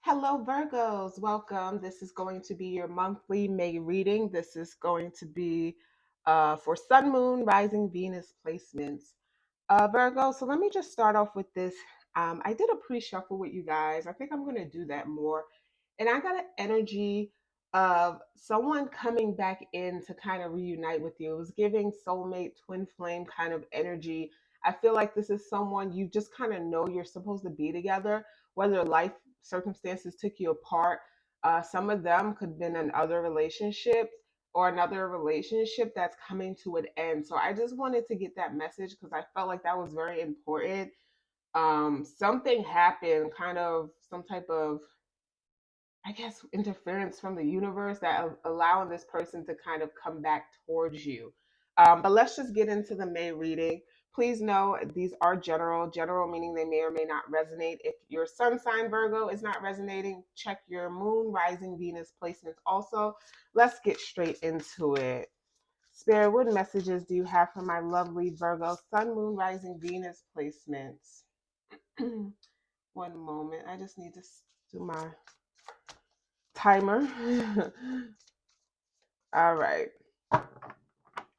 Hello, Virgos. Welcome. This is going to be your monthly May reading. This is going to be for Sun, Moon, Rising, Venus placements. Virgo, so let me just start off with this. I did a pre shuffle with you guys. I think I'm going to do that more. And I got an energy of someone coming back in to kind of reunite with you. It was giving soulmate, twin flame kind of energy. I feel like this is someone you just kind of know you're supposed to be together, whether life circumstances took you apart. Some of them could have been in other relationships or another relationship that's coming to an end. So I just wanted to get that message because I felt like that was very important. Something happened, kind of some type of, I guess, interference from the universe that allowing this person to kind of come back towards you. But let's just get into the May reading. Please know these are general meaning they may or may not resonate. If your sun sign Virgo is not resonating, check your moon, rising, Venus placements also. Let's get straight into it. Spirit, what messages do you have for my lovely Virgo sun, moon, rising, Venus placements? One moment. I just need to do my timer. All right.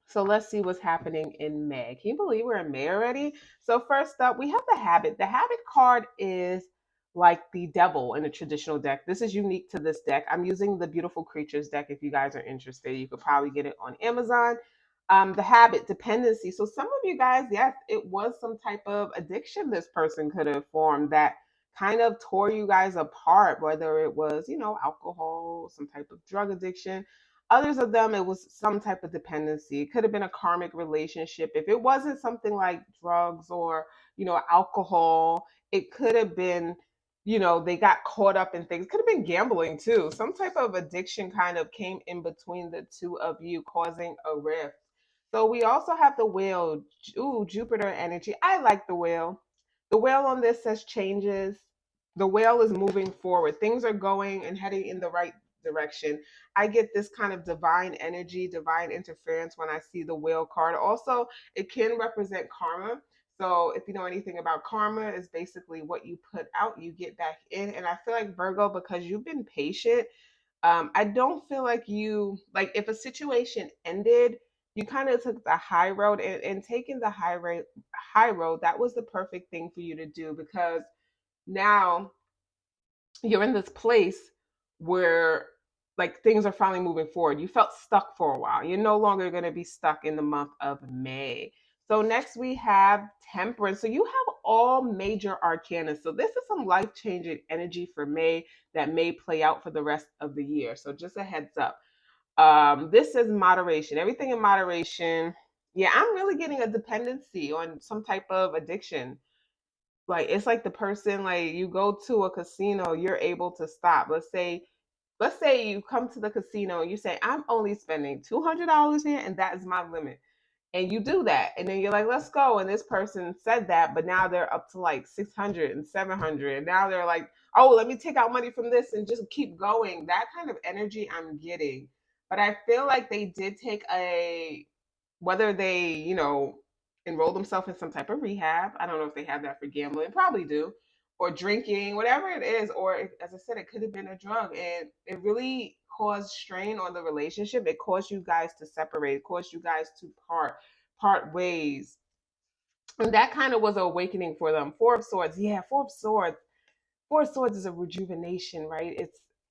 So let's see what's happening in May. Can you believe we're in May already? So first up, we have the habit. The habit card is like the devil in a traditional deck. This is unique to this deck. I'm using the Beautiful Creatures deck. If you guys are interested, you could probably get it on Amazon. The habit, dependency. So some of you guys, yes, it was some type of addiction this person could have formed that kind of tore you guys apart, whether it was, alcohol, some type of drug addiction. Others of them, it was some type of dependency. It could have been a karmic relationship. If it wasn't something like drugs or, alcohol, it could have been, they got caught up in things. It could have been gambling too. Some type of addiction kind of came in between the two of you, causing a rift. So we also have the whale. Ooh, Jupiter energy. I like the whale. The whale on this says changes. The whale is moving forward. Things are going and heading in the right direction. I get this kind of divine energy, divine interference when I see the whale card. Also, it can represent karma. So, if you know anything about karma, is basically what you put out, you get back in. And I feel like Virgo, because you've been patient, I don't feel like you like if a situation ended, you kind of took the high road and taking the high road, that was the perfect thing for you to do because now you're in this place where like things are finally moving forward. You felt stuck for a while. You're no longer going to be stuck in the month of May. So next we have Temperance. So you have all major arcana. So this is some life-changing energy for May that may play out for the rest of the year. So just a heads up. This is moderation. Everything in moderation. Yeah, I'm really getting a dependency on some type of addiction. Like it's like the person, like you go to a casino, you're able to stop. Let's say you come to the casino and you say, I'm only spending $200 here and that is my limit. And you do that. And then you're like, let's go. And this person said that, but now they're up to like 600 and 700. And now they're like, oh, let me take out money from this and just keep going. That kind of energy I'm getting. But I feel like they did take whether they, enroll themselves in some type of rehab. I don't know if they have that for gambling, probably do, or drinking, whatever it is, or as I said, it could have been a drug, and it really caused strain on the relationship. It caused you guys to separate. It caused you guys to part ways, and that kind of was an awakening for them. Four of Swords, yeah, Four of Swords. Four of Swords is a rejuvenation, right?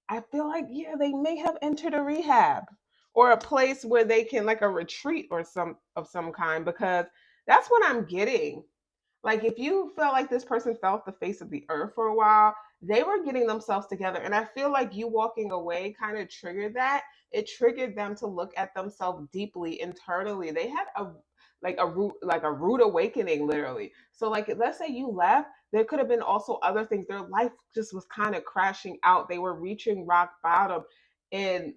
I feel like, yeah, they may have entered a rehab or a place where they can like a retreat or some kind because that's what I'm getting. Like if you felt like this person fell off the face of the earth for a while, they were getting themselves together. And I feel like you walking away kind of triggered that. It triggered them to look at themselves deeply internally. They had a rude awakening, literally. So like let's say you left, there could have been also other things. Their life just was kind of crashing out. They were reaching rock bottom. And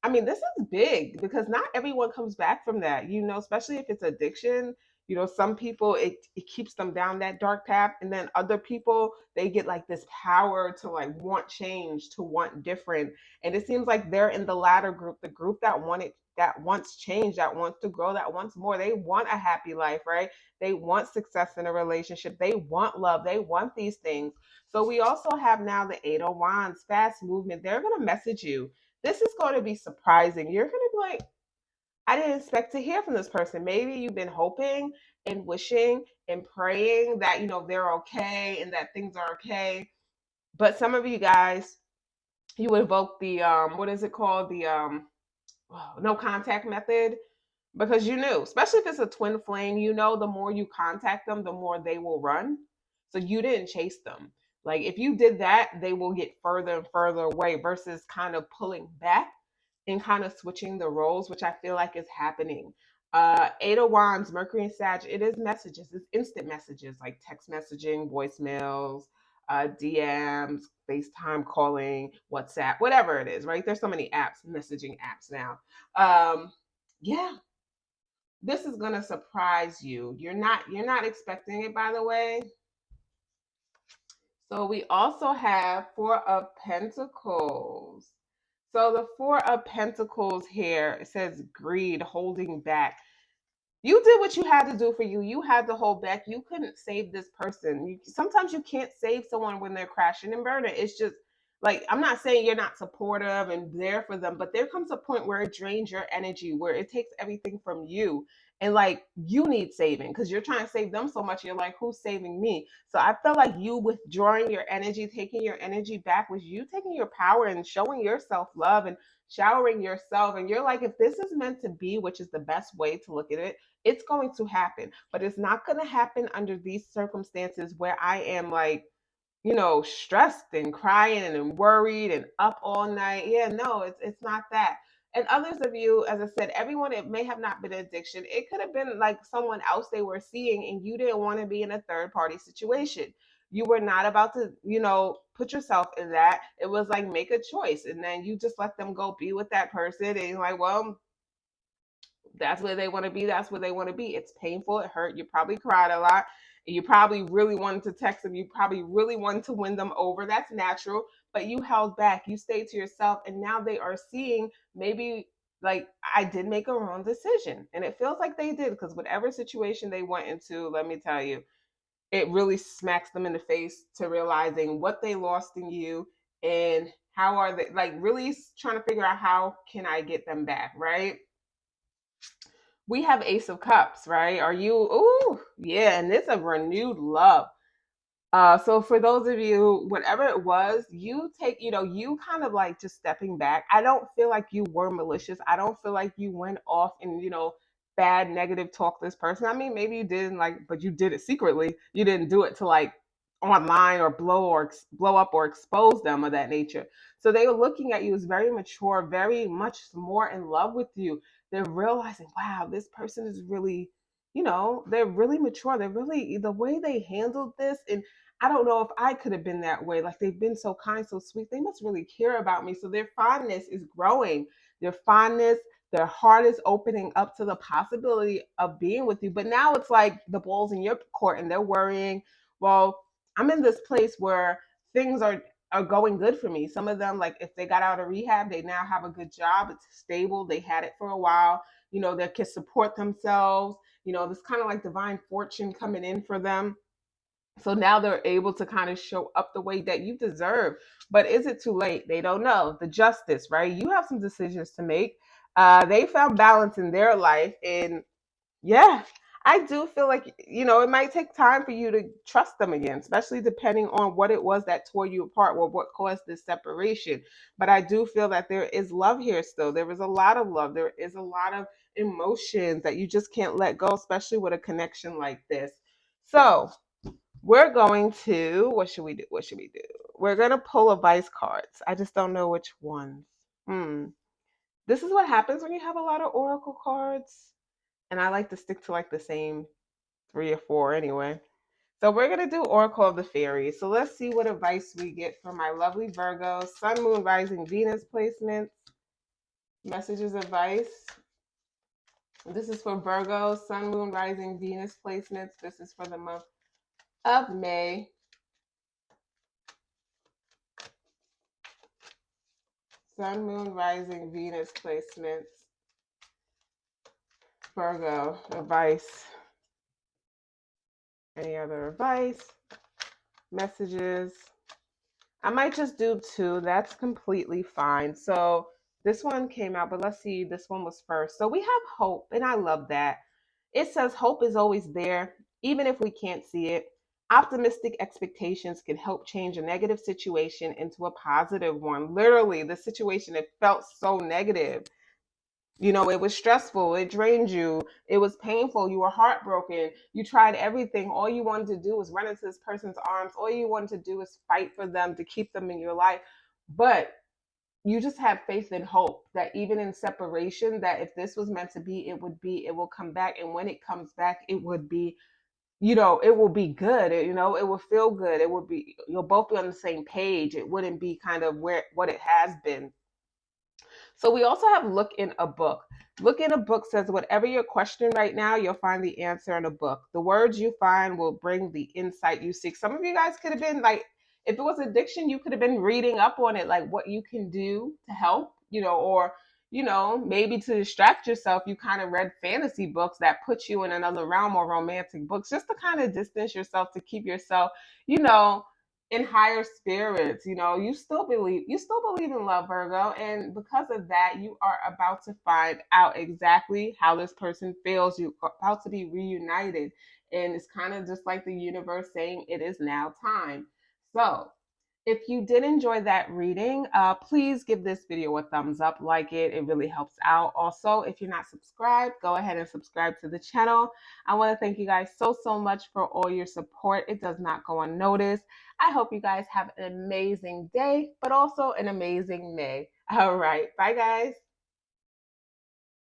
I mean, this is big because not everyone comes back from that, especially if it's addiction. Some people it keeps them down that dark path, and then other people they get like this power to like want change, to want different. And it seems like they're in the latter group, the group that wants change, that wants to grow, that wants more. They want a happy life, right? They want success in a relationship. They want love. They want these things. So we also have now the Eight of Wands, fast movement. They're going to message you. This is going to be surprising. You're going to be like, I didn't expect to hear from this person. Maybe you've been hoping and wishing and praying that, they're okay and that things are okay. But some of you guys, you invoke the, what is it called? The no contact method, because you knew, especially if it's a twin flame, the more you contact them, the more they will run. So you didn't chase them. Like if you did that, they will get further and further away versus kind of pulling back and kind of switching the roles, which I feel like is happening. Eight of Wands, Mercury and Sag, it is messages. It's instant messages like text messaging, voicemails, DMs, FaceTime calling, WhatsApp, whatever it is, right? There's so many apps, messaging apps now. Yeah, this is gonna surprise you. You're not expecting it, by the way. So we also have Four of Pentacles. So the Four of Pentacles here, it says greed, holding back. You did what you had to do for you. You had to hold back. You couldn't save this person. Sometimes you can't save someone when they're crashing and burning. It's just like, I'm not saying you're not supportive and there for them, but there comes a point where it drains your energy, where it takes everything from you. And like, you need saving because you're trying to save them so much. You're like, who's saving me? So I felt like you withdrawing your energy, taking your energy back, was you taking your power and showing yourself love and showering yourself. And you're like, if this is meant to be, which is the best way to look at it, it's going to happen, but it's not going to happen under these circumstances where I am like, stressed and crying and worried and up all night. Yeah, no, it's not that. And others of you, as I said, everyone, it may have not been addiction. It could have been like someone else they were seeing, and you didn't want to be in a third party situation. You were not about to, put yourself in that. It was like make a choice, and then you just let them go be with that person, and you're like, well, that's where they want to be. That's where they want to be. It's painful. It hurt. You probably cried a lot. You probably really wanted to text them. You probably really wanted to win them over. That's natural. But you held back. You stayed to yourself. And now they are seeing maybe like I did make a wrong decision. And it feels like they did because whatever situation they went into, let me tell you, it really smacks them in the face to realizing what they lost in you and how are they like really trying to figure out how can I get them back, right? We have Ace of Cups, right? Are you, ooh, yeah, and it's a renewed love. So for those of you, whatever it was, you take, you kind of like just stepping back. I don't feel like you were malicious. I don't feel like you went off and, bad negative talk this person. I mean, maybe you didn't like, but you did it secretly. You didn't do it to like online or blow up or expose them of that nature. So they were looking at you as very mature, very much more in love with you. They're realizing, wow, this person is really, they're really mature. They're really the way they handled this. And I don't know if I could have been that way. Like they've been so kind, so sweet. They must really care about me. So their fondness is growing. Their fondness, their heart is opening up to the possibility of being with you. But now it's like the ball's in your court and they're worrying, well, I'm in this place where things are going good for me. Some of them, like if they got out of rehab, they now have a good job. It's stable. They had it for a while. They can support themselves. This kind of like divine fortune coming in for them. So now they're able to kind of show up the way that you deserve. But is it too late? They don't know. The justice, right? You have some decisions to make. They found balance in their life. And yeah, I do feel like, it might take time for you to trust them again, especially depending on what it was that tore you apart or what caused this separation. But I do feel that there is love here still. There is a lot of love. There is a lot of emotions that you just can't let go, especially with a connection like this. So we're going to, what should we do? What should we do? We're going to pull advice cards. I just don't know which ones. This is what happens when you have a lot of oracle cards. And I like to stick to like the same 3 or 4 anyway. So we're going to do Oracle of the Fairies. So let's see what advice we get from my lovely Virgo, Sun, Moon, Rising, Venus placements. Messages, advice. This is for Virgo, Sun, Moon, Rising, Venus placements. This is for the month of May. Sun, Moon, Rising, Venus placements. Virgo, advice. Any other advice? Messages? I might just do two. That's completely fine. So this one came out, but let's see. This one was first. So we have hope, and I love that. It says hope is always there, even if we can't see it. Optimistic expectations can help change a negative situation into a positive one. Literally, the situation, it felt so negative. You know, it was stressful, it drained you, it was painful, you were heartbroken, you tried everything. All you wanted to do was run into this person's arms, all you wanted to do was fight for them to keep them in your life. But you just have faith and hope that even in separation, that if this was meant to be, it would be, it will come back. And when it comes back, it would be, you know, it will be good. You know, it will feel good. It will be, you'll both be on the same page. It wouldn't be kind of where what it has been. So we also have look in a book. Look in a book says whatever your question right now, you'll find the answer in a book. The words you find will bring the insight you seek. Some of you guys could have been like, if it was addiction, you could have been reading up on it, like what you can do to help, you know, or maybe to distract yourself, you kind of read fantasy books that put you in another realm, or romantic books, just to kind of distance yourself, to keep yourself, you know, in higher spirits. You know, you still believe in love, Virgo, and because of that, you are about to find out exactly how this person feels. You're about to be reunited, and it's kind of just like the universe saying it is now time. So if you did enjoy that reading, please give this video a thumbs up, like it really helps out. Also, if you're not subscribed, go ahead and subscribe to the channel. I want to thank you guys so much for all your support. It does not go unnoticed. I hope you guys have an amazing day, but also an amazing May. All right. Bye, guys.